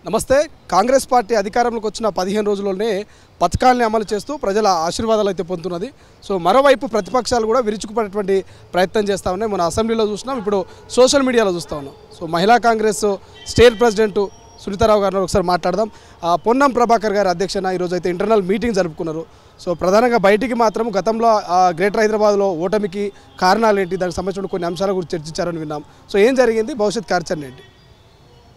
నమస్తే. కాంగ్రెస్ పార్టీ అధికారంలోకి వచ్చిన 15 రోజుల్లోనే పథకాలను అమలు చేస్తూ ప్రజల ఆశీర్వాదాలు అయితే పొందుతున్నది. సో మరోవైపు ప్రతిపక్షాలు కూడా విరుచుకుపడేటువంటి ప్రయత్నం చేస్తూ ఉన్నాయి. మన అసెంబ్లీలో చూసినాం, ఇప్పుడు సోషల్ మీడియాలో చూస్తూ ఉన్నాం. సో మహిళా కాంగ్రెస్ స్టేట్ ప్రెసిడెంట్ సునీతారావు గారిని ఒకసారి మాట్లాడదాం. పొన్నం ప్రభాకర్ గారి అధ్యక్షన ఈరోజు అయితే ఇంటర్నల్ మీటింగ్ జరుపుకున్నారు. సో ప్రధానంగా బయటికి మాత్రం గతంలో గ్రేటర్ హైదరాబాద్లో ఓటమికి కారణాలు ఏంటి, దానికి సంబంధించిన కొన్ని అంశాల గురించి చర్చించారని విన్నాం. సో ఏం జరిగింది, భవిష్యత్ కార్యాచరణ ఏంటి?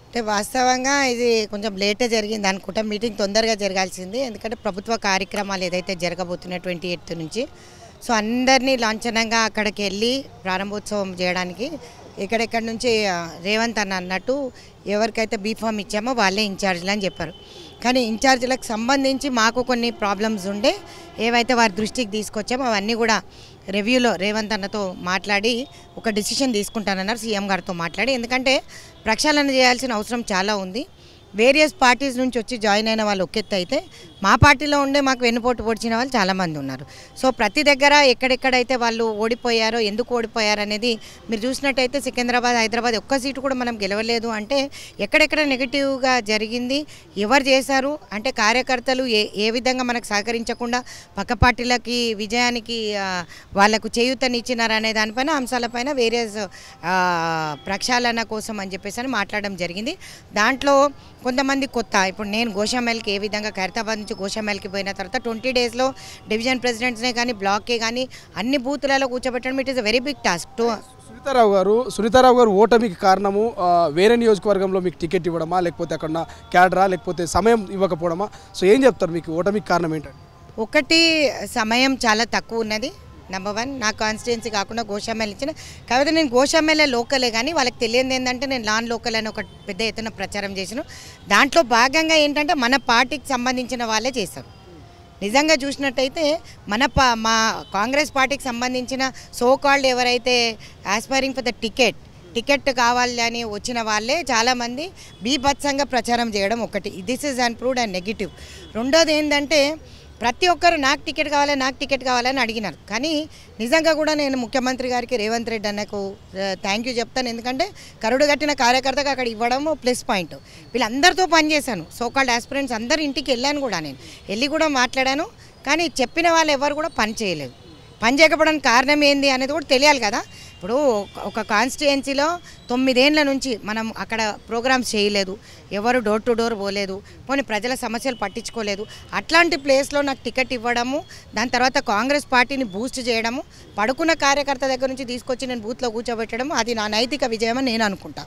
అంటే వాస్తవంగా ఇది కొంచెం లేటే జరిగింది అనుకుంటా. మీటింగ్ తొందరగా జరగాల్సింది, ఎందుకంటే ప్రభుత్వ కార్యక్రమాలు ఏదైతే జరగబోతున్నాయి 28 నుంచి, సో అందరినీ లాంఛనంగా అక్కడికి వెళ్ళి ప్రారంభోత్సవం చేయడానికి ఇక్కడెక్కడి నుంచి రేవంత్ అన్నట్టు ఎవరికైతే బీఫామ్ ఇచ్చామో వాళ్ళే ఇన్ఛార్జ్లు అని చెప్పారు. కానీ ఇన్ఛార్జీలకు సంబంధించి మాకు కొన్ని ప్రాబ్లమ్స్ ఉండే, ఏవైతే వారి దృష్టికి తీసుకొచ్చామో అవన్నీ కూడా రివ్యూలో రేవంత్ అన్నతో మాట్లాడి ఒక డిసిషన్ తీసుకుంటానన్నారు, సీఎం గారితో మాట్లాడి. ఎందుకంటే ప్రక్షాళన చేయాల్సిన అవసరం చాలా ఉంది. వేరియస్ పార్టీస్ నుంచి వచ్చి జాయిన్ అయిన వాళ్ళు ఒకెత్త అయితే, మా పార్టీలో ఉండే మాకు వెన్నుపోటు పొడిచిన వాళ్ళు చాలామంది ఉన్నారు. సో ప్రతి దగ్గర ఎక్కడెక్కడైతే వాళ్ళు ఓడిపోయారో, ఎందుకు ఓడిపోయారు అనేది మీరు చూసినట్టయితే సికింద్రాబాద్, హైదరాబాద్ ఒక్క సీటు కూడా మనం గెలవలేదు అంటే ఎక్కడెక్కడ నెగిటివ్గా జరిగింది, ఎవరు చేశారు అంటే కార్యకర్తలు ఏ విధంగా మనకు సహకరించకుండా పక్క పార్టీలకి విజయానికి వాళ్లకు చేయూతనిచ్చినారు అనే దానిపైన అంశాలపైన వేరియస్ ప్రక్షాళన కోసం అని చెప్పేసి మాట్లాడడం జరిగింది. దాంట్లో కొంతమంది కొత్త, ఇప్పుడు నేను గోషామెల్కి ఏ విధంగా ఖైరతాబాద్ నుంచి గోషామెల్కి పోయిన తర్వాత 20 డేస్లో డివిజన్ ప్రెసిడెంట్స్నే కానీ బ్లాక్కే కానీ అన్ని బూతులలో కూర్చోబెట్టడం it is a very big task. Sunitha Rao garu ఓటమికి కారణము వేరే నియోజకవర్గంలో మీకు టికెట్ ఇవ్వడమా, లేకపోతే అక్కడ క్యాడరా, లేకపోతే సమయం ఇవ్వకపోవడమా? సో ఏం చెప్తారు, మీకు ఓటమికి కారణం ఏంటంటే? ఒకటి, సమయం చాలా తక్కువ ఉన్నది. నెంబర్ 1, నా కాన్స్టిట్యున్సీ కాకుండా గోషామెల్ ఇచ్చిన, కాకపోతే నేను గోషామెల్ లోకలే కానీ వాళ్ళకి తెలియదు ఏంటంటే నేను నాన్ లోకల్ అని ఒక పెద్ద ఎత్తున ప్రచారం చేసిన. దాంట్లో భాగంగా ఏంటంటే మన పార్టీకి సంబంధించిన వాళ్ళే చేశారు. నిజంగా చూసినట్టయితే మా కాంగ్రెస్ పార్టీకి సంబంధించిన సో కాల్డ్ ఎవరైతే ఆస్పైరింగ్ ఫర్ ద టికెట్ కావాలి అని వచ్చిన వాళ్ళే చాలామంది బీభత్సంగా ప్రచారం చేయడం ఒకటి. This is unproved and negative. రెండోది ఏంటంటే ప్రతి ఒక్కరు నాకు టికెట్ కావాలని అడిగినారు. కానీ నిజంగా కూడా నేను ముఖ్యమంత్రి గారికి, రేవంత్ రెడ్డి అన్నకు థ్యాంక్ యూ చెప్తాను. ఎందుకంటే కరుడు కట్టిన కార్యకర్తకు అక్కడ ఇవ్వడం ప్లస్ పాయింట్. వీళ్ళందరితో పనిచేశాను, సోకాల్డ్ ఆస్పిరెంట్స్ అందరి ఇంటికి వెళ్ళాను కూడా, నేను వెళ్ళి కూడా మాట్లాడాను. కానీ చెప్పిన వాళ్ళు ఎవరు కూడా పని చేయలేదు. పని చేయకపోవడానికి కారణం ఏంది అనేది కూడా తెలియాలి కదా. ఇప్పుడు ఒక కాన్స్టిట్యుయెన్సీలో 9 ఏళ్ల నుంచి మనం అక్కడ ప్రోగ్రామ్స్ చేయలేదు, ఎవరు డోర్ టు డోర్ పోలేదు, పోనీ ప్రజల సమస్యలు పట్టించుకోలేదు. అట్లాంటి ప్లేస్లో నాకు టికెట్ ఇవ్వడము, దాని తర్వాత కాంగ్రెస్ పార్టీని బూస్ట్ చేయడము, పడుకున్న కార్యకర్త దగ్గర నుంచి తీసుకొచ్చి నేను బూత్లో కూర్చోబెట్టడము, అది నా నైతిక విజయమని నేను అనుకుంటా.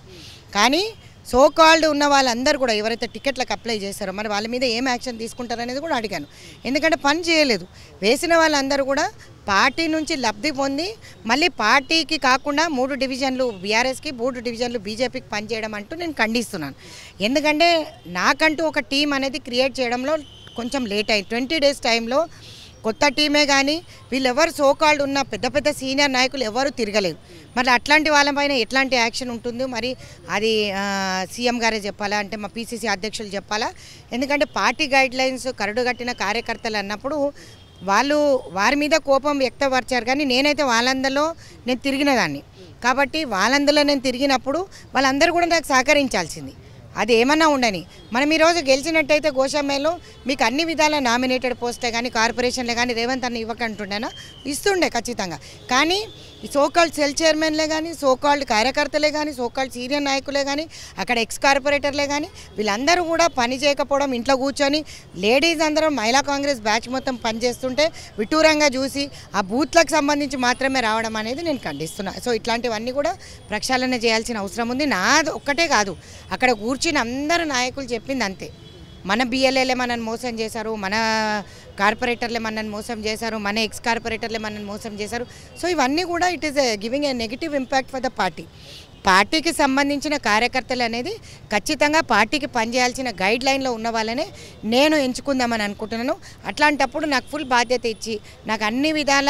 కానీ సో కాల్డ్ ఉన్న వాళ్ళందరూ కూడా ఎవరైతే టికెట్లకు అప్లై చేశారో మరి వాళ్ళ మీద ఏం యాక్షన్ తీసుకుంటారనేది కూడా అడిగాను. ఎందుకంటే పని చేయలేదు. వేసిన వాళ్ళందరూ కూడా పార్టీ నుంచి లబ్ధి పొంది మళ్ళీ పార్టీకి కాకుండా 3 డివిజన్లు బీఆర్ఎస్కి, 3 డివిజన్లు బీజేపీకి పనిచేయడం అంటూ నేను ఖండిస్తున్నాను. ఎందుకంటే నాకంటూ ఒక టీం అనేది క్రియేట్ చేయడంలో కొంచెం లేట్ అయింది. 20 డేస్ టైంలో కొత్త టీమే కానీ వీళ్ళెవరు సోకాల్డ్ ఉన్న పెద్ద సీనియర్ నాయకులు ఎవరు తిరగలేదు. మరి అట్లాంటి వాళ్ళపైన ఎట్లాంటి యాక్షన్ ఉంటుందో మరి అది సీఎం గారే చెప్పాలా, అంటే మా పీసీసీ అధ్యక్షులు చెప్పాలా? ఎందుకంటే పార్టీ గైడ్లైన్స్ కరడుగట్టిన కార్యకర్తలు అన్నప్పుడు వాళ్ళు వారి మీద కోపం వ్యక్తపరిచారు. కానీ నేనైతే వాళ్ళందరిలో నేను తిరిగిన దాన్ని కాబట్టి వాళ్ళందరిలో నేను తిరిగినప్పుడు వాళ్ళందరూ కూడా నాకు సహకరించాల్సింది. అది ఏమన్నా ఉండని, మనం ఈరోజు గెలిచినట్టయితే గోషామేలో మీకు అన్ని విధాల నామినేటెడ్ పోస్టే కానీ కార్పొరేషన్లే కానీ రేవంత్ అన్న ఇవ్వకంటుండేనా? ఇస్తుండే ఖచ్చితంగా. కానీ ఈ సోకాల్డ్ సెల్ చైర్మన్లే కానీ, సోకాల్డ్ కార్యకర్తలే కానీ, సోకాల్డ్ సీనియర్ నాయకులే కానీ, అక్కడ ఎక్స్ కార్పొరేటర్లే కానీ వీళ్ళందరూ కూడా పని చేయకపోవడం, ఇంట్లో కూర్చొని లేడీస్ అందరం మహిళా కాంగ్రెస్ బ్యాచ్ మొత్తం పనిచేస్తుంటే విటూరంగా చూసి ఆ బూత్లకు సంబంధించి మాత్రమే రావడం అనేది నేను ఖండిస్తున్నా. సో ఇట్లాంటివన్నీ కూడా ప్రక్షాళన చేయాల్సిన అవసరం ఉంది. నాది ఒక్కటే కాదు, అక్కడ కూర్చుని అందరు నాయకులు చెప్పింది అంతే. మన బిఎల్ఏలే మనల్ని మోసం చేశారు, మన కార్పొరేటర్లే మనల్ని మోసం చేశారు, మన ఎక్స్ కార్పొరేటర్లే మనల్ని మోసం చేశారు. సో ఇవన్నీ కూడా it is giving a negative impact for the పార్టీకి సంబంధించిన కార్యకర్తలు అనేది ఖచ్చితంగా పార్టీకి పనిచేయాల్సిన గైడ్ లైన్లో ఉన్న వాళ్ళనే నేను ఎంచుకుందామని అనుకుంటున్నాను. అట్లాంటప్పుడు నాకు ఫుల్ బాధ్యత ఇచ్చి నాకు అన్ని విధాల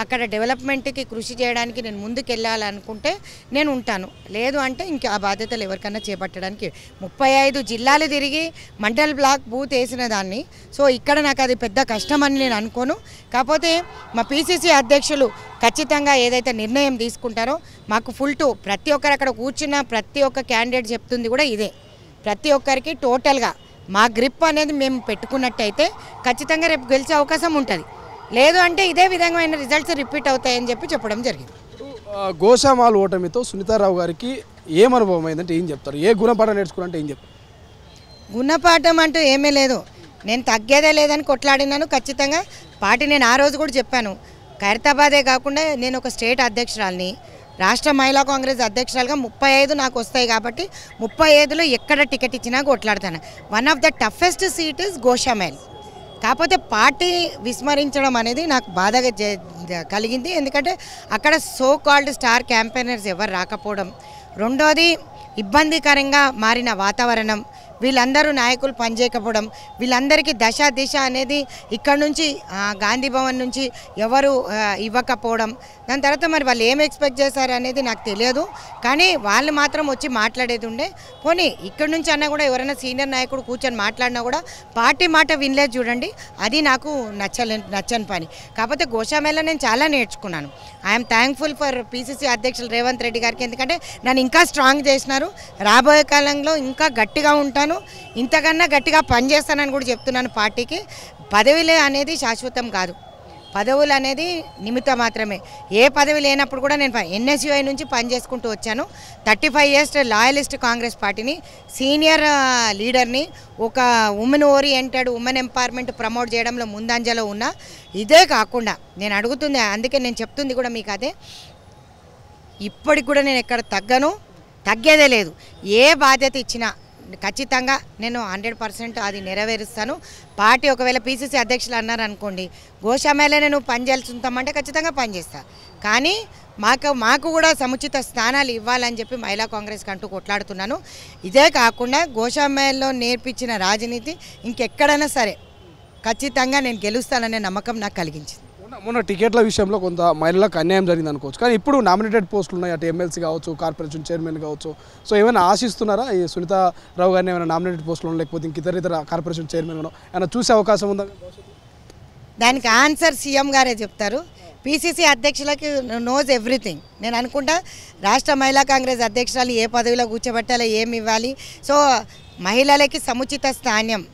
అక్కడ డెవలప్మెంట్కి కృషి చేయడానికి నేను ముందుకెళ్ళాలనుకుంటే నేను ఉంటాను. లేదు అంటే ఇంకా ఆ బాధ్యతలు ఎవరికన్నా చేపట్టడానికి 35 జిల్లాలు తిరిగి మండల్ బ్లాక్ బూత్ వేసిన దాన్ని. సో ఇక్కడ నాకు అది పెద్ద కష్టమని నేను అనుకోను. కాకపోతే మా పీసీసీ అధ్యక్షులు ఖచ్చితంగా ఏదైతే నిర్ణయం తీసుకుంటారో మాకు ఫుల్ టు ప్రతి ఒక్కరు అక్కడ కూర్చున్న ప్రతి ఒక్క క్యాండిడేట్ చెప్తుంది కూడా ఇదే. ప్రతి ఒక్కరికి టోటల్గా మా గ్రిప్ అనేది మేము పెట్టుకున్నట్టయితే ఖచ్చితంగా రేపు గెలిచే అవకాశం ఉంటుంది. లేదు అంటే ఇదే విధమైన రిజల్ట్స్ రిపీట్ అవుతాయని చెప్పడం జరిగింది. గోషామాల్ ఓటమితో సునీతారావు గారికి ఏం అనుభవం అయిందంటే ఏం చెప్తారు? ఏ గుణపాఠం నేర్చుకున్నారంటే ఏం చెప్తారు? గుణపాఠం అంటూ ఏమీ లేదు. నేను తగ్గేదే లేదని కొట్లాడినాను. ఖచ్చితంగా పార్టీ నేను ఆ రోజు కూడా చెప్పాను, ఖైరతాబాదే కాకుండా నేను ఒక స్టేట్ అధ్యక్షురాలిని, రాష్ట్ర మహిళా కాంగ్రెస్ అధ్యక్షురాలుగా 35 నాకు వస్తాయి కాబట్టి 35లో ఎక్కడ టికెట్ ఇచ్చినా కొట్లాడతాను. One of the toughest seat is Goshamahal. కాకపోతే పార్టీ విస్మరించడం అనేది నాకు బాధగా కలిగింది. ఎందుకంటే అక్కడ సో కాల్డ్ స్టార్ క్యాంపెయినర్స్ ఎవరు రాకపోవడం, రెండోది ఇబ్బందికరంగా మారిన వాతావరణం, వీళ్ళందరూ నాయకులు పనిచేయకపోవడం, వీళ్ళందరికీ దశ దిశ అనేది ఇక్కడ నుంచి గాంధీ భవన్ నుంచి ఎవరు ఇవ్వకపోవడం, దాని తర్వాత మరి వాళ్ళు ఏం ఎక్స్పెక్ట్ చేశారు అనేది నాకు తెలియదు. కానీ వాళ్ళు మాత్రం వచ్చి మాట్లాడేది ఉండే. పోనీ ఇక్కడ నుంచి అన్నా కూడా ఎవరైనా సీనియర్ నాయకుడు కూర్చొని మాట్లాడినా కూడా పార్టీ మాట వినలేదు చూడండి, అది నాకు నచ్చని పని. కాకపోతే గోషామేళలో నేను చాలా నేర్చుకున్నాను. ఐఎమ్ థ్యాంక్ఫుల్ ఫర్ పిసిసి అధ్యక్షులు రేవంత్ రెడ్డి గారికి, ఎందుకంటే నన్ను ఇంకా స్ట్రాంగ్ చేసినారు. రాబోయే కాలంలో ఇంకా గట్టిగా ఉంటాను, ఇంతకన్నా గట్టిగా పనిచేస్తానని కూడా చెప్తున్నాను. పార్టీకి పదవిలే అనేది శాశ్వతం కాదు, పదవులు అనేది నిమిత్తం మాత్రమే. ఏ పదవి లేనప్పుడు కూడా నేను ఎన్ఎస్యుఐ నుంచి పనిచేసుకుంటూ వచ్చాను. 35 years లాయలిస్ట్ కాంగ్రెస్ పార్టీని, సీనియర్ లీడర్ని, ఒక women oriented women empowerment promote చేయడంలో ముందంజలో ఉన్నా. ఇదే కాకుండా నేను అడుగుతుంది, అందుకే నేను చెప్తుంది కూడా మీకు అదే, ఇప్పటికి కూడా నేను ఎక్కడ తగ్గేదే లేదు. ఏ బాధ్యత ఇచ్చినా ఖచ్చితంగా నేను 100% అది నెరవేరుస్తాను. పార్టీ ఒకవేళ పిసిసి అధ్యక్షులు అన్నారు అనుకోండి, గోషామేళ నేను పనిచేస్తుంటామంటే ఖచ్చితంగా పనిచేస్తాను. కానీ మాకు కూడా సముచిత స్థానాలు ఇవ్వాలని చెప్పి మహిళా కాంగ్రెస్కి అంటూ కొట్లాడుతున్నాను. ఇదే కాకుండా గోషామేళలో నేర్పించిన రాజనీతి ఇంకెక్కడైనా సరే ఖచ్చితంగా నేను గెలుస్తాననే నమ్మకం నాకు కలిగించింది. మొన్న టికెట్ల విషయంలో కొంత మహిళలకు అన్యాయం జరిగింది అనుకోవచ్చు, కానీ ఇప్పుడు నామినేటెడ్ పోస్టులు ఉన్నాయి, అటు ఎమ్మెల్సీ కావచ్చు, కార్పొరేషన్ చైర్మన్ కావచ్చు. సో ఏమైనా ఆశిస్తున్నారా ఈ సునీతారావు గారిని ఏమైనా నామినేటెడ్ పోస్టులు, లేకపోతే ఇంక ఇతర కార్పొరేషన్ చైర్మన్ ఏమైనా చూసే అవకాశం ఉందా? దానికి ఆన్సర్ సీఎం గారే చెప్తారు. పిసిసి అధ్యక్షులకి నోస్ ఎవ్రీథింగ్. నేను అనుకుంటా రాష్ట్ర మహిళా కాంగ్రెస్ అధ్యక్షురాలు ఏ పదవిలో కూర్చోబెట్టాలో, ఏమి ఇవ్వాలి, సో మహిళలకి సముచిత స్థానం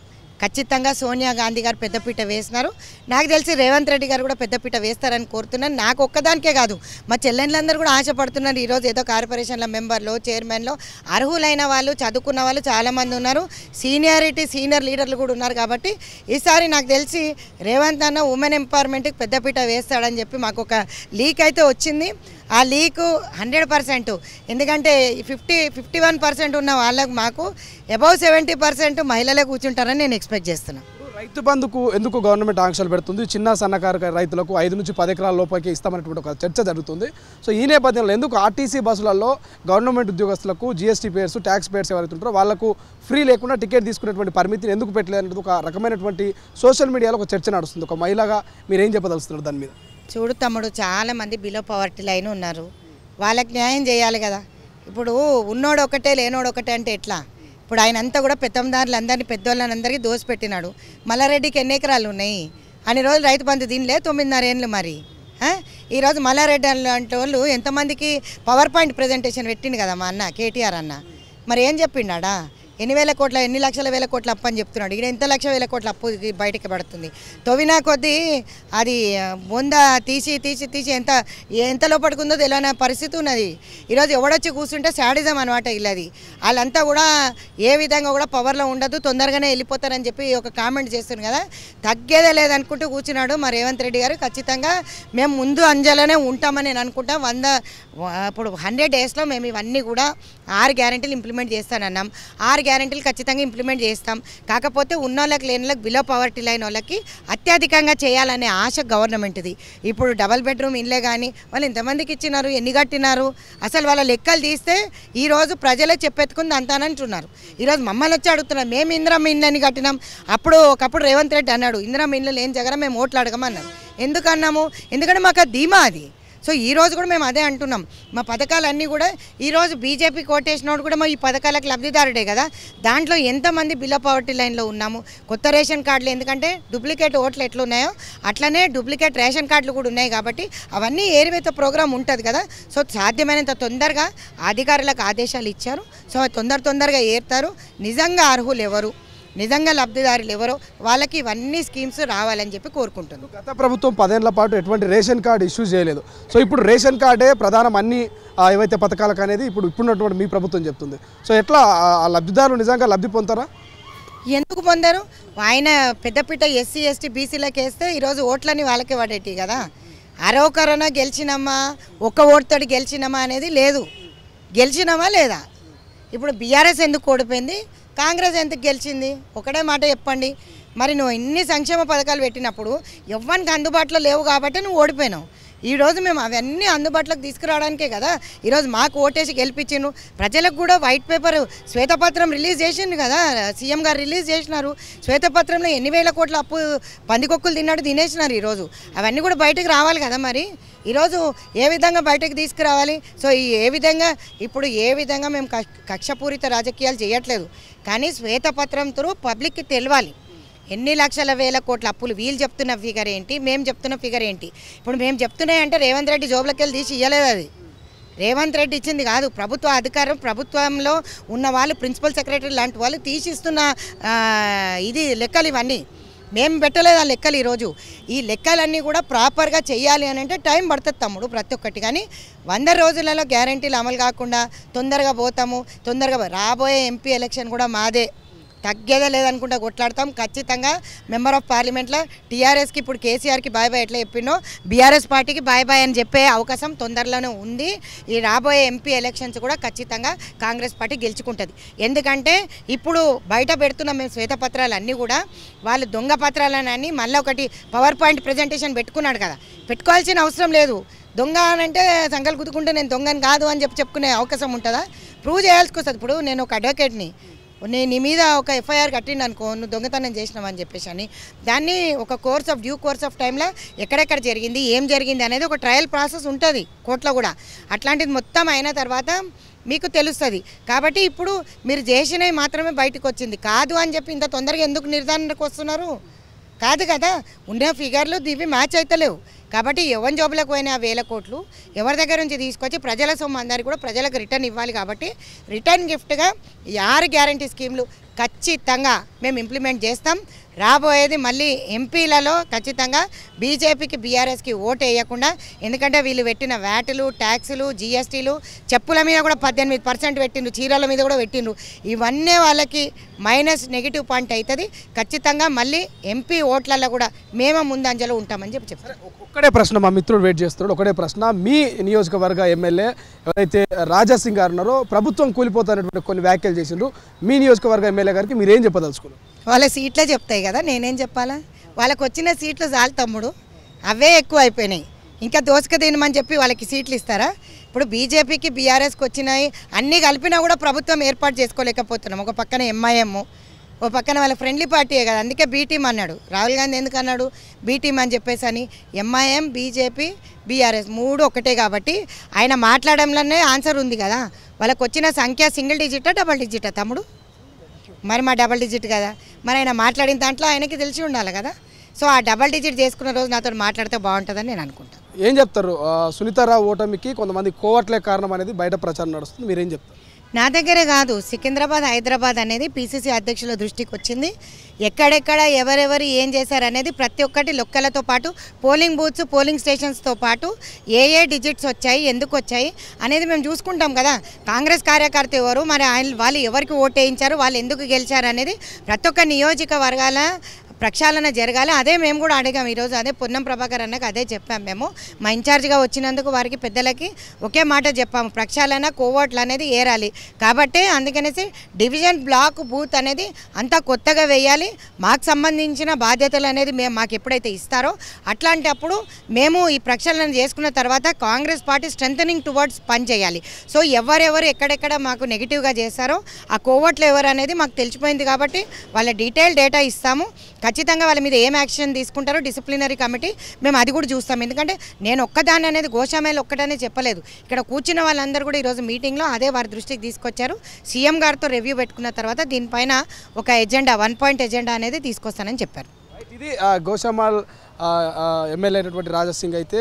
ఖచ్చితంగా సోనియా గాంధీ గారు పెద్దపీట వేసినారు. నాకు తెలిసి రేవంత్ రెడ్డి గారు కూడా పెద్దపీట వేస్తారని కోరుతున్నాను. నాకు ఒక్కదానికే కాదు, మా చెల్లెళ్ళందరూ కూడా ఆశపడుతున్నారు. ఈరోజు ఏదో కార్పొరేషన్ల మెంబర్లో, చైర్మన్లో అర్హులైన వాళ్ళు, చదువుకున్న వాళ్ళు చాలామంది ఉన్నారు, సీనియర్ లీడర్లు కూడా ఉన్నారు. కాబట్టి ఈసారి నాకు తెలిసి రేవంత్ అన్న ఉమెన్ ఎంపవర్మెంట్కి పెద్దపీట వేస్తాడని చెప్పి మాకు ఒక లీక్ అయితే వచ్చింది. ఆ లీకు 100%, ఎందుకంటే 51% ఉన్న వాళ్ళకు మాకు అబౌవ్ 70% మహిళలే కూర్చుంటారని నేను ఎక్స్పెక్ట్ చేస్తున్నాను. రైతు బంధుకు ఎందుకు గవర్నమెంట్ ఆంక్షలు పెడుతుంది? చిన్న సన్నకారు రైతులకు 5 నుంచి 10 ఎకరాల లోపలికి ఇస్తామనేటువంటి ఒక చర్చ జరుగుతుంది. సో ఈ నేపథ్యంలో ఎందుకు ఆర్టీసీ బస్సులలో గవర్నమెంట్ ఉద్యోగస్తులకు, జీఎస్టీ పేయర్స్, ట్యాక్స్ పేయర్స్ ఎవరైతే ఉంటారో వాళ్ళకు ఫ్రీ లేకుండా టికెట్ తీసుకునేటువంటి పరిమితిని ఎందుకు పెట్టలేదు అనేది ఒక రకమైనటువంటి సోషల్ మీడియాలో ఒక చర్చ నడుస్తుంది. ఒక మహిళగా మీరేం చెప్పదలుస్తున్నారు దాని మీద? చూడు తమ్ముడు, చాలామంది బిలో పవర్టీ లైన్ ఉన్నారు, వాళ్ళకి న్యాయం చేయాలి కదా. ఇప్పుడు ఉన్నోడు ఒకటే లేనోడు ఒకటే అంటే ఎట్లా? ఇప్పుడు ఆయన అంతా కూడా పెత్తందారులు అందరినీ, పెద్దోళ్ళని అందరికీ దోసిపెట్టినాడు. మల్లారెడ్డికి ఎన్ని ఎకరాలు ఉన్నాయి? అన్ని రోజులు రైతు బంధు దీనిలే 9.5 ఏళ్ళు. మరి ఈరోజు మల్లారెడ్డి అంటే వాళ్ళు ఎంతమందికి పవర్ పాయింట్ ప్రజెంటేషన్ పెట్టిండు కదా మా అన్న కేటీఆర్ అన్న. మరి ఏం చెప్పిండా? ఎన్ని లక్షల వేల కోట్ల అప్పు అని చెప్తున్నాడు. ఇక్కడ ఎంత లక్ష వేల కోట్ల అప్పు బయటకు పడుతుంది. తొవినా కొద్దీ అది బొంద తీసి ఎంత లోపడుకుందో తెలియని పరిస్థితి ఉన్నది. ఈరోజు ఎవడొచ్చి కూర్చుంటే శాడిజం అనమాట ఇల్లది. వాళ్ళంతా కూడా ఏ విధంగా కూడా పవర్లో ఉండదు, తొందరగానే వెళ్ళిపోతారని చెప్పి ఒక కామెంట్ చేస్తుంది కదా. తగ్గేదే లేదనుకుంటూ కూర్చున్నాడు మా రేవంత్ రెడ్డి గారు. ఖచ్చితంగా మేము ముందు అంజలోనే ఉంటామని నేను అనుకుంటా. ఇప్పుడు 100 daysలో మేము ఇవన్నీ కూడా 6 గ్యారెంటీలు ఇంప్లిమెంట్ చేస్తానన్నాం. 6 గ్యారెంటీలు ఖచ్చితంగా ఇంప్లిమెంట్ చేస్తాం. కాకపోతే ఉన్నోళ్ళకి లేని వాళ్ళకి బిలో పవర్టీ లైన్ వాళ్ళకి అత్యధికంగా చేయాలనే ఆశ గవర్నమెంట్ది. ఇప్పుడు డబల్ బెడ్రూమ్ ఇళ్ళే కానీ వాళ్ళు ఎంతమందికి ఇచ్చినారు, ఎన్ని కట్టినారు, అసలు వాళ్ళ లెక్కలు తీస్తే ఈరోజు ప్రజలే చెప్పెత్తుకుంది అంటానంటున్నారు. ఈరోజు మమ్మల్ని వచ్చి అడుగుతున్నారు, మేము ఇందిరమ్మ ఇళ్ళని కట్టినాం. ఒకప్పుడు రేవంత్ రెడ్డి అన్నాడు, ఇందిరమ్మ ఇళ్ళు లేని జగన్ మేము ఓట్లు అడగమన్నారు. ఎందుకన్నాము? ఎందుకంటే మాకు ధీమా అది. సో ఈరోజు కూడా మేము అదే అంటున్నాం, మా పథకాలన్నీ కూడా ఈరోజు బీజేపీ కోటేసినోడు కూడా మా ఈ పథకాలకు లబ్ధిదారుడే కదా. దాంట్లో ఎంతమంది బిలో పవర్టీ లైన్లో ఉన్నాము. కొత్త రేషన్ కార్డులు, ఎందుకంటే డూప్లికేట్ ఓట్లు ఎట్లున్నాయో అట్లనే డూప్లికేట్ రేషన్ కార్డులు కూడా ఉన్నాయి కాబట్టి అవన్నీ ఏరివేత ప్రోగ్రాం ఉంటుంది కదా. సో సాధ్యమైనంత తొందరగా అధికారులకు ఆదేశాలు ఇచ్చారు. సో తొందరగా ఏరుతారు. నిజంగా అర్హులు ఎవరు, నిజంగా లబ్ధిదారులు ఎవరో వాళ్ళకి ఇవన్నీ స్కీమ్స్ రావాలని చెప్పి కోరుకుంటున్నాను. గత ప్రభుత్వం 10 ఏళ్ల పాటు ఎటువంటి రేషన్ కార్డు ఇష్యూ చేయలేదు. సో ఇప్పుడు రేషన్ కార్డే ప్రధానం అన్ని ఏవైతే పథకాలకు అనేది ఇప్పుడున్నటువంటి మీ ప్రభుత్వం చెప్తుంది. సో ఎట్లా ఆ లబ్ధిదారులు నిజంగా లబ్ధి పొందుతారా? ఎందుకు పొందారు? ఆయన పెద్దపీట ఎస్సీ ఎస్టీ బీసీలకు వేస్తే ఈరోజు ఓట్లన్నీ వాళ్ళకే పడేటి కదా. అరవకరణ గెలిచినమ్మా, ఒక్క ఓటుతోటి గెలిచినమా అనేది లేదు. గెలిచినమా లేదా? ఇప్పుడు బీఆర్ఎస్ ఎందుకు ఓడిపోయింది, కాంగ్రెస్ ఎందుకు గెలిచింది? ఒకటే మాట చెప్పండి. మరి నువ్వు ఇన్ని సంక్షేమ పథకాలు పెట్టినప్పుడు ఎవ్వరికి అందుబాటులో లేవు కాబట్టి నువ్వు ఓడిపోయినావు. ఈరోజు మేము అవన్నీ అందుబాటులోకి తీసుకురావడానికే కదా ఈరోజు మాకు ఓటేసి గెలిపించిండ్రు. ప్రజలకు కూడా వైట్ పేపర్ శ్వేతపత్రం రిలీజ్ చేసిండు కదా, సీఎం గారు రిలీజ్ చేసినారు. శ్వేతపత్రంలో ఎన్ని వేల కోట్ల అప్పు పందికొక్కులు తినేసినారు. ఈరోజు అవన్నీ కూడా బయటకు రావాలి కదా. మరి ఈరోజు ఏ విధంగా బయటకు తీసుకురావాలి? సో ఏ విధంగా మేము కక్షపూరిత రాజకీయాలు చేయట్లేదు, కానీ శ్వేతపత్రంతో పబ్లిక్కి తెలియాలి ఎన్ని లక్షల వేల కోట్ల అప్పులు. వీళ్ళు చెప్తున్న ఫిగర్ ఏంటి, మేము చెప్తున్న ఫిగర్ ఏంటి? ఇప్పుడు మేము చెప్తున్నాయంటే రేవంత్ రెడ్డి జోబులకి వెళ్ళి తీసి ఇవ్వలేదు. అది రేవంత్ రెడ్డి ఇచ్చింది కాదు. ప్రభుత్వ అధికారం, ప్రభుత్వంలో ఉన్న వాళ్ళు, ప్రిన్సిపల్ సెక్రటరీ లాంటి వాళ్ళు తీసిస్తున్న ఇది లెక్కలు ఇవన్నీ. మేము పెట్టలేదు ఆ లెక్కలు. ఈరోజు ఈ లెక్కలన్నీ కూడా ప్రాపర్గా చేయాలి అని అంటే టైం పడుతుంది తమ్ముడు ప్రతి ఒక్కటి. కానీ 100 రోజులలో గ్యారంటీలు అమలు కాకుండా తొందరగా పోతాము. రాబోయే ఎంపీ ఎలక్షన్ కూడా మాదే, తగ్గేదే లేదనుకుంటా కొట్లాడతాం. ఖచ్చితంగా మెంబర్ ఆఫ్ పార్లమెంట్లో టీఆర్ఎస్కి ఇప్పుడు కేసీఆర్కి బాయ్ బాయ్ ఎట్లా చెప్పినో బీఆర్ఎస్ పార్టీకి బాయ్ బాయ్ అని చెప్పే అవకాశం తొందరలోనే ఉంది. ఈ రాబోయే ఎంపీ ఎలక్షన్స్ కూడా ఖచ్చితంగా కాంగ్రెస్ పార్టీ గెలుచుకుంటుంది. ఎందుకంటే ఇప్పుడు బయట పెడుతున్న మేము శ్వేతపత్రాలు అన్నీ కూడా వాళ్ళు దొంగ పత్రాలని మళ్ళీ ఒకటి పవర్ పాయింట్ ప్రజెంటేషన్ పెట్టుకున్నాడు కదా. పెట్టుకోవాల్సిన అవసరం లేదు. దొంగ అని అంటే సంకల్ గుద్దుకుంటే నేను దొంగని కాదు అని చెప్పుకునే అవకాశం ఉంటుందా? ప్రూవ్ చేయాల్సి వస్తుంది. ఇప్పుడు నేను ఒక అడ్వకేట్ని, నేను నీ మీద ఒక ఎఫ్ఐఆర్ కట్టిండు అనుకో, నువ్వు దొంగతనం చేసినావని చెప్పేసి అని, దాన్ని ఒక డ్యూ కోర్స్ ఆఫ్ టైంలో ఎక్కడెక్కడ జరిగింది, ఏం జరిగింది అనేది ఒక ట్రయల్ ప్రాసెస్ ఉంటుంది కోర్టులో కూడా. అట్లాంటిది మొత్తం అయిన తర్వాత మీకు తెలుస్తుంది. కాబట్టి ఇప్పుడు మీరు చేసినవి మాత్రమే బయటకు వచ్చింది. కాదు అని చెప్పి ఇంత తొందరగా ఎందుకు నిర్ధారణకు వస్తున్నారు? కాదు కదా, ఉన్న ఫిగర్లు ఇవి మ్యాచ్ అవుతలేవు. కాబట్టి ఎవరి జాబులకు పోయినా 1000 కోట్లు ఎవరి దగ్గర నుంచి తీసుకొచ్చి ప్రజల సొమ్ము అందరికీ కూడా ప్రజలకు రిటర్న్ ఇవ్వాలి. కాబట్టి రిటర్న్ గిఫ్ట్గా 6 గ్యారంటీ స్కీమ్లు ఖచ్చితంగా మేము ఇంప్లిమెంట్ చేస్తాం. రాబోయేది మళ్ళీ ఎంపీలలో ఖచ్చితంగా బీజేపీకి బీఆర్ఎస్కి ఓటు వేయకుండా, ఎందుకంటే వీళ్ళు పెట్టిన వ్యాటులు, ట్యాక్సులు, జీఎస్టీలు, చెప్పుల మీద కూడా 18% పెట్టిండ్రు, చీరల మీద కూడా పెట్టిండ్రు. ఇవన్నీ వాళ్ళకి మైనస్ నెగిటివ్ పాయింట్ అవుతుంది. ఖచ్చితంగా మళ్ళీ ఎంపీ ఓట్లలో కూడా మేము ముందంజలో ఉంటామని చెప్తారు. ఒక్కడే ప్రశ్న, మా మిత్రుడు వెయిట్ చేస్తున్నాడు. ఒకటే ప్రశ్న, మీ నియోజకవర్గ ఎమ్మెల్యే ఎవరైతే రాజాసింగ్ గారు ఉన్నారో ప్రభుత్వం కూలిపోతున్నటువంటి కొన్ని వ్యాఖ్యలు చేసిండ్రు. మీ నియోజకవర్గ ఎమ్మెల్యే గారికి మీరేం చెప్పదలుచుకున్నారు? వాళ్ళ సీట్లే చెప్తాయి కదా, నేనేం చెప్పాలా? వాళ్ళకు వచ్చిన సీట్లు చాలు తమ్ముడు, అవే ఎక్కువ అయిపోయినాయి. ఇంకా దోసుక తినమని చెప్పి వాళ్ళకి సీట్లు ఇస్తారా? ఇప్పుడు బీజేపీకి బీఆర్ఎస్కి వచ్చినాయి అన్నీ కలిపినా కూడా ప్రభుత్వం ఏర్పాటు చేసుకోలేకపోతున్నాం. ఒక పక్కన ఎంఐఎం, ఓ పక్కన వాళ్ళ ఫ్రెండ్లీ పార్టీయే కదా, అందుకే బీ టీం అన్నాడు. రాహుల్ గాంధీ ఎందుకు అన్నాడు బీ టీం అని చెప్పేసి అని? ఎంఐఎం, బీజేపీ, బీఆర్ఎస్ 3 ఒకటే కాబట్టి ఆయన మాట్లాడంలోనే ఆన్సర్ ఉంది కదా. వాళ్ళకు వచ్చిన సంఖ్య సింగిల్ డిజిటా డబల్ డిజిటా తమ్ముడు? మరి మా డబల్ డిజిట్ కదా. మరి ఆయన మాట్లాడిన దాంట్లో ఆయనకి తెలిసి ఉండాలి కదా. సో ఆ డబల్ డిజిట్ చేసుకున్న రోజు నాతో మాట్లాడితే బాగుంటుందని నేను అనుకుంటాను. ఏం చెప్తారు? సునీతారావు ఓటమికి కొంతమంది కోవట్లే కారణం అనేది బయట ప్రచారం నడుస్తుంది, మీరేం చెప్తారు? నా దగ్గరే కాదు, సికింద్రాబాద్, హైదరాబాద్ అనేది పీసీసీ అధ్యక్షుల దృష్టికి వచ్చింది. ఎక్కడెక్కడ ఎవరెవరు ఏం చేశారనేది ప్రతి ఒక్కటి లెక్కలతో పాటు పోలింగ్ బూత్స్, పోలింగ్ స్టేషన్స్తో పాటు ఏ డిజిట్స్ వచ్చాయి, ఎందుకు వచ్చాయి అనేది మేము చూసుకుంటాం కదా. కాంగ్రెస్ కార్యకర్త ఎవరు, మరి వాళ్ళు ఎవరికి ఓటు వేయించారు, వాళ్ళు ఎందుకు గెలిచారు అనేది ప్రతి ఒక్క నియోజకవర్గాల ప్రక్షాళన జరగాలి. అదే మేము కూడా అడిగాం ఈరోజు. అదే పొన్నం ప్రభాకర్ అన్నకు అదే చెప్పాము. మేము మా ఇన్ఛార్జ్గా వచ్చినందుకు వారికి పెద్దలకి ఒకే మాట చెప్పాము, ప్రక్షాళన కోవోట్లు అనేది ఏరాలి. కాబట్టి అందుకనేసి డివిజన్ బ్లాక్ బూత్ అనేది అంతా కొత్తగా వేయాలి. మాకు సంబంధించిన బాధ్యతలు అనేది మాకు ఎప్పుడైతే ఇస్తారో అట్లాంటప్పుడు మేము ఈ ప్రక్షాళన చేసుకున్న తర్వాత కాంగ్రెస్ పార్టీ స్ట్రెంథనింగ్ టువర్డ్స్ పని చేయాలి. సో ఎవరెవరు ఎక్కడెక్కడ మాకు నెగిటివ్గా చేస్తారో ఆ కోవోట్లు ఎవరు అనేది మాకు తెలిసిపోయింది. కాబట్టి వాళ్ళ డీటెయిల్ డేటా ఇస్తాము. ఖచ్చితంగా వాళ్ళ మీద ఏం యాక్షన్ తీసుకుంటారో డిసిప్లినరీ కమిటీ మేము అది కూడా చూస్తాం. ఎందుకంటే నేను ఒక్కదాన్ని అనేది గోశామేళ ఒక్కటనే చెప్పలేదు. ఇక్కడ కూర్చున్న వాళ్ళందరూ కూడా ఈరోజు మీటింగ్లో అదే వారి దృష్టికి తీసుకొచ్చారు. సీఎం గారితో రివ్యూ పెట్టుకున్న తర్వాత దీనిపైన ఒక ఎజెండా 1 పాయింట్ ఎజెండా అనేది తీసుకొస్తానని చెప్పారు. ఇది గోషామాల్ ఎమ్మెల్యే అయినటువంటి రాజా సింగ్ అయితే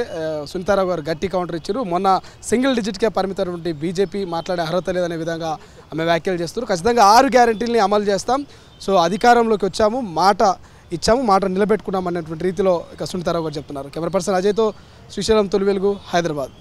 సునీతారావు గారు గట్టి కౌంటర్ ఇచ్చారు. మొన్న సింగిల్ డిజిట్కే పరిమితమైనటువంటి బీజేపీ మాట్లాడే అర్హత లేదనే విధంగా ఆమె వ్యాఖ్యలు చేస్తారు. ఖచ్చితంగా 6 గ్యారెంటీలని అమలు చేస్తాం, సో అధికారంలోకి వచ్చాము, మాట ఇచ్చాము, మాట నిలబెట్టుకున్నాం అన్నటువంటి రీతిలో ఇక సునీతారావు గారు చెప్తున్నారు. కెమెరా పర్సన్ అజయ్తో శ్రీశైలం తొలి వెలుగు, హైదరాబాద్.